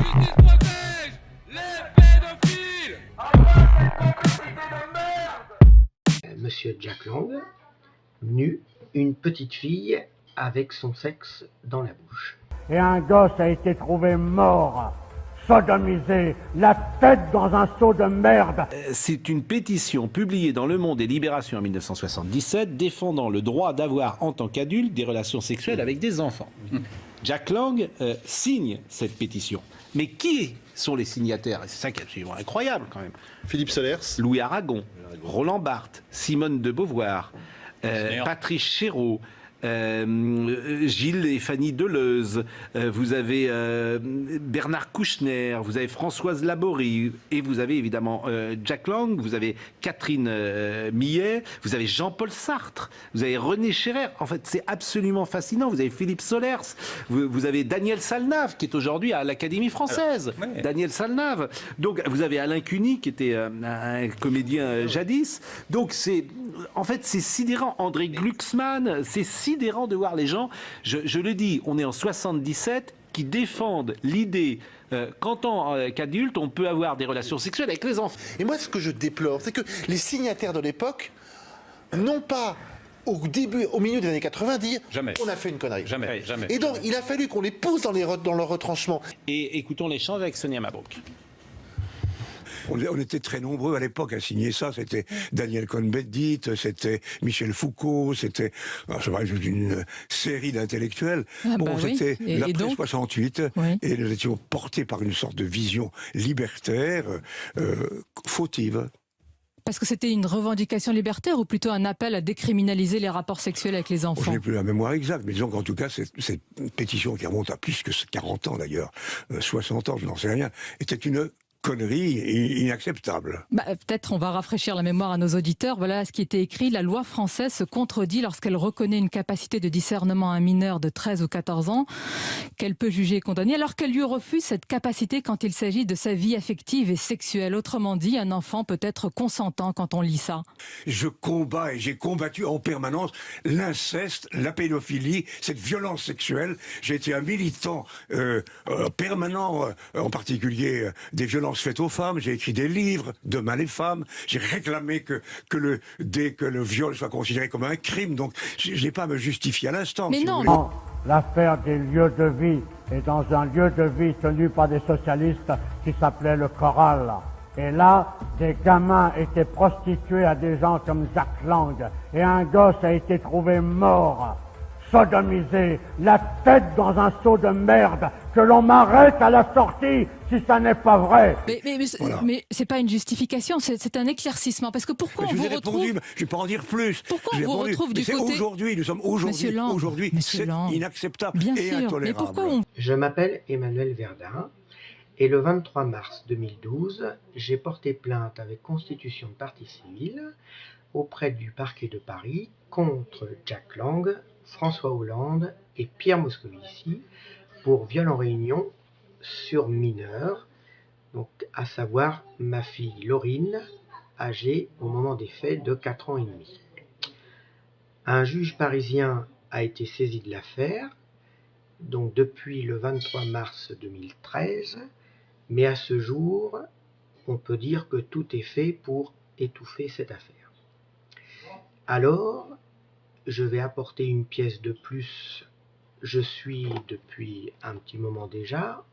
justice protège les pédophiles. Monsieur Jack Lang, nu, une petite fille avec son sexe dans la bouche. Et un gosse a été trouvé mort, sodomisé, la tête dans un seau de merde. C'est une pétition publiée dans Le Monde et Libération en 1977 défendant le droit d'avoir en tant qu'adulte des relations sexuelles avec des enfants. Jack Lang signe cette pétition. Mais qui sont les signataires? Et c'est ça qui est absolument incroyable quand même. Philippe Solers, Louis Aragon, Roland Barthes, Simone de Beauvoir, Patrice Chéreau, Gilles et Fanny Deleuze, vous avez Bernard Kouchner, vous avez Françoise Laborie, et vous avez évidemment Jack Lang, vous avez Catherine Millet, vous avez Jean-Paul Sartre, vous avez René Scherrer. En fait, c'est absolument fascinant. Vous avez Philippe Solers, vous avez Daniel Salnave, qui est aujourd'hui à l'Académie française. Alors, ouais. Daniel Salnave. Donc, vous avez Alain Cuny, qui était un comédien jadis. Donc, en fait, c'est sidérant. André Glucksmann, c'est sidérant de voir les gens, je le dis, on est en 77, qui défendent l'idée qu'en tant qu'adulte, on peut avoir des relations sexuelles avec les enfants. Et moi, ce que je déplore, c'est que les signataires de l'époque n'ont pas, au milieu des années 80, dit on a fait une connerie. Jamais. Et donc, il a fallu qu'on les pousse dans leur retranchement. Et écoutons l'échange avec Sonia Mabrouk. On était très nombreux à l'époque à signer ça. C'était Daniel Cohn-Bendit, c'était Michel Foucault, c'était une série d'intellectuels. C'était l'après 68, oui. Et nous étions portés par une sorte de vision libertaire, fautive. Parce que c'était une revendication libertaire ou plutôt un appel à décriminaliser les rapports sexuels avec les enfants? Je n'ai plus la mémoire exacte, mais disons qu'en tout cas, cette pétition qui remonte à plus que 40 ans d'ailleurs, 60 ans, je n'en sais rien, était une connerie inacceptable. Peut-être on va rafraîchir la mémoire à nos auditeurs. Voilà ce qui était écrit. La loi française se contredit lorsqu'elle reconnaît une capacité de discernement à un mineur de 13 ou 14 ans qu'elle peut juger et condamner, alors qu'elle lui refuse cette capacité quand il s'agit de sa vie affective et sexuelle. Autrement dit, un enfant peut être consentant quand on lit ça. Je combats et j'ai combattu en permanence l'inceste, la pédophilie, cette violence sexuelle. J'ai été un militant permanent, en particulier des violences faites aux femmes, j'ai écrit des livres, Demain les femmes, j'ai réclamé que le viol soit considéré comme un crime, donc je n'ai pas à me justifier à l'instant. Mais si non, non. L'affaire des lieux de vie est dans un lieu de vie tenu par des socialistes qui s'appelait le Choral. Et là, des gamins étaient prostitués à des gens comme Jack Lang, et un gosse a été trouvé mort, sodomisé, la tête dans un seau de merde, que l'on m'arrête à la sortie si ça n'est pas vrai. Mais c'est pas une justification, c'est un éclaircissement. Parce que pourquoi on vous retrouve... Je ne vais pas en dire plus. Pourquoi on vous retrouve du côté... Aujourd'hui, nous sommes aujourd'hui, c'est inacceptable et intolérable. Mais pourquoi Je m'appelle Emmanuel Verdun et le 23 mars 2012, j'ai porté plainte avec constitution de partie civile auprès du parquet de Paris contre Jack Lang, François Hollande et Pierre Moscovici pour viol en réunion sur mineur, donc à savoir ma fille Laurine, âgée au moment des faits de 4 ans et demi. Un juge parisien a été saisi de l'affaire, donc depuis le 23 mars 2013, mais à ce jour, on peut dire que tout est fait pour étouffer cette affaire. Alors, je vais apporter une pièce de plus. Je suis depuis un petit moment déjà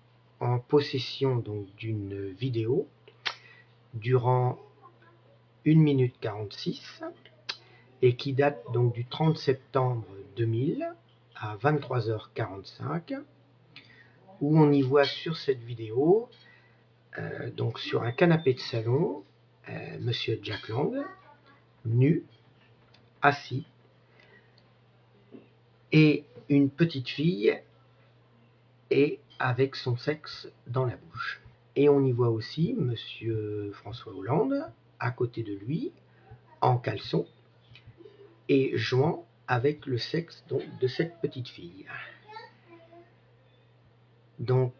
en possession donc d'une vidéo durant 1 minute 46 et qui date donc du 30 septembre 2000 à 23h45 où on y voit sur cette vidéo donc sur un canapé de salon Monsieur Jack Lang nu, assis, et une petite fille et avec son sexe dans la bouche. Et on y voit aussi Monsieur François Hollande à côté de lui, en caleçon, et jouant avec le sexe donc, de cette petite fille. Donc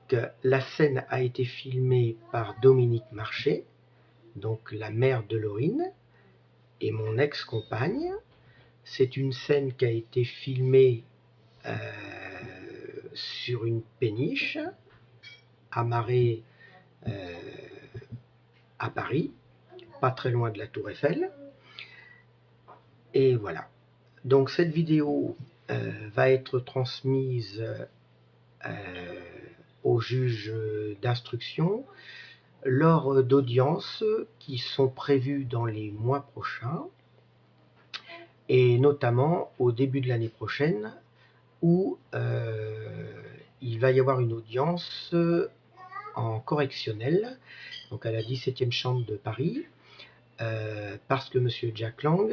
la scène a été filmée par Dominique Marchais, donc la mère de Laurine, et mon ex-compagne. C'est une scène qui a été filmée sur une péniche à Marais, à Paris, pas très loin de la Tour Eiffel. Et voilà. Donc cette vidéo va être transmise au juge d'instruction lors d'audiences qui sont prévues dans les mois prochains, et notamment au début de l'année prochaine, où il va y avoir une audience en correctionnel, donc à la 17e chambre de Paris, parce que M. Jack Lang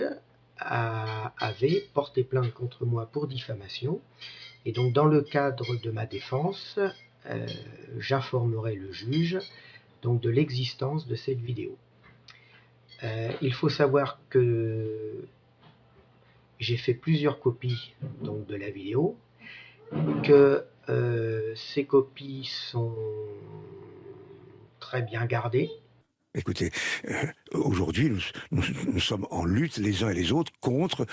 avait porté plainte contre moi pour diffamation, et donc dans le cadre de ma défense, j'informerai le juge donc de l'existence de cette vidéo. Il faut savoir que j'ai fait plusieurs copies donc, de la vidéo, que ces copies sont très bien gardées. Écoutez, aujourd'hui, nous sommes en lutte les uns et les autres contre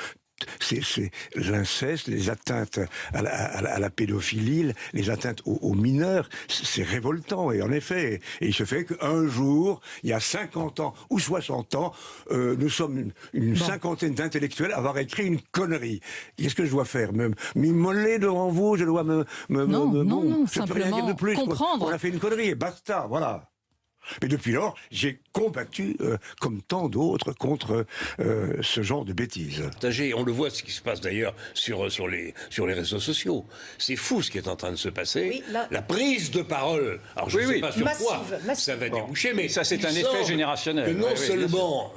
l'inceste, les atteintes à la pédophilie, les atteintes aux mineurs. C'est révoltant, et en effet, et il se fait qu'un jour, il y a 50 ans ou 60 ans, nous sommes une cinquantaine d'intellectuels à avoir écrit une connerie. Qu'est-ce que je dois faire? M'immoler devant vous? Je dois non, je peux rien dire de plus. Comprendre. On a fait une connerie, et basta, voilà. Mais depuis lors, j'ai combattu, comme tant d'autres, contre ce genre de bêtises. On le voit, ce qui se passe d'ailleurs sur les réseaux sociaux. C'est fou ce qui est en train de se passer. Oui, là... La prise de parole, alors je ne sais pas sur quoi ça va déboucher, mais ça c'est un effet générationnel. Que non seulement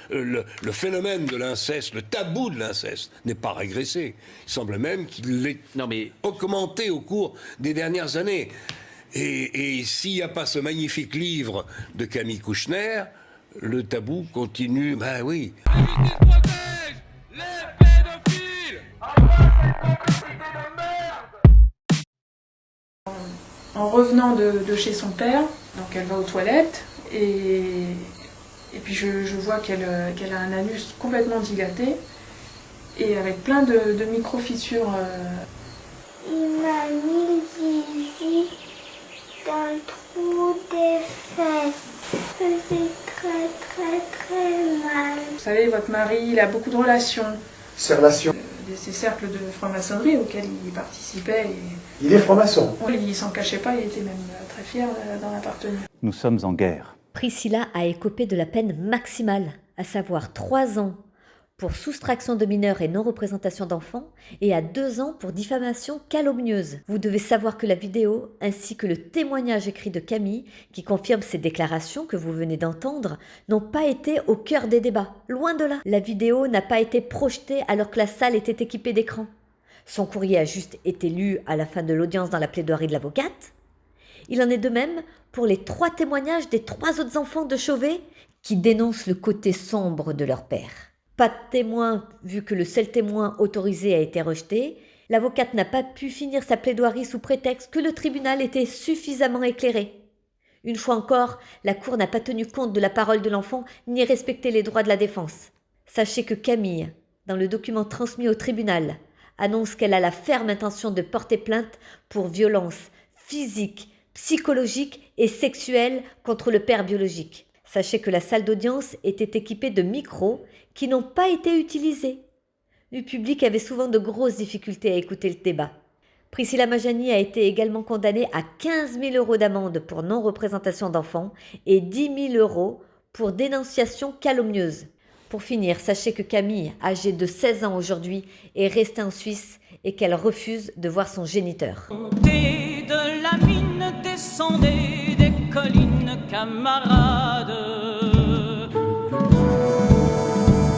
le phénomène de l'inceste, le tabou de l'inceste n'est pas régressé. Il semble même qu'il est augmenté au cours des dernières années. Et s'il n'y a pas ce magnifique livre de Camille Kouchner, le tabou continue. Ben oui. La justice protège les pédophiles. En revenant de chez son père, donc elle va aux toilettes et puis je vois qu'elle a un anus complètement dilaté et avec plein de micro-fissures. Il m'a mis le zizi dans le trou des fesses. Ça faisait très mal. Vous savez, votre mari, il a beaucoup de relations. Ces relations. Ces cercles de franc-maçonnerie auxquels il participait. Et... Il est franc-maçon. Il s'en cachait pas, il était même très fier d'en appartenir. Nous sommes en guerre. Priscilla a écopé de la peine maximale, à savoir 3 ans pour soustraction de mineurs et non-représentation d'enfants, et à 2 ans pour diffamation calomnieuse. Vous devez savoir que la vidéo, ainsi que le témoignage écrit de Camille, qui confirme ces déclarations que vous venez d'entendre, n'ont pas été au cœur des débats. Loin de là. La vidéo n'a pas été projetée alors que la salle était équipée d'écrans. Son courrier a juste été lu à la fin de l'audience dans la plaidoirie de l'avocate. Il en est de même pour les 3 témoignages des 3 autres enfants de Chauvet qui dénoncent le côté sombre de leur père. Pas de témoin, vu que le seul témoin autorisé a été rejeté. L'avocate n'a pas pu finir sa plaidoirie sous prétexte que le tribunal était suffisamment éclairé. Une fois encore, la Cour n'a pas tenu compte de la parole de l'enfant ni respecté les droits de la défense. Sachez que Camille, dans le document transmis au tribunal, annonce qu'elle a la ferme intention de porter plainte pour violence physique, psychologique et sexuelle contre le père biologique. Sachez que la salle d'audience était équipée de micros qui n'ont pas été utilisés. Le public avait souvent de grosses difficultés à écouter le débat. Priscilla Majani a été également condamnée à 15 000 € d'amende pour non-représentation d'enfants et 10 000 € pour dénonciation calomnieuse. Pour finir, sachez que Camille, âgée de 16 ans aujourd'hui, est restée en Suisse et qu'elle refuse de voir son géniteur. De la mine descendez des collines, camarades.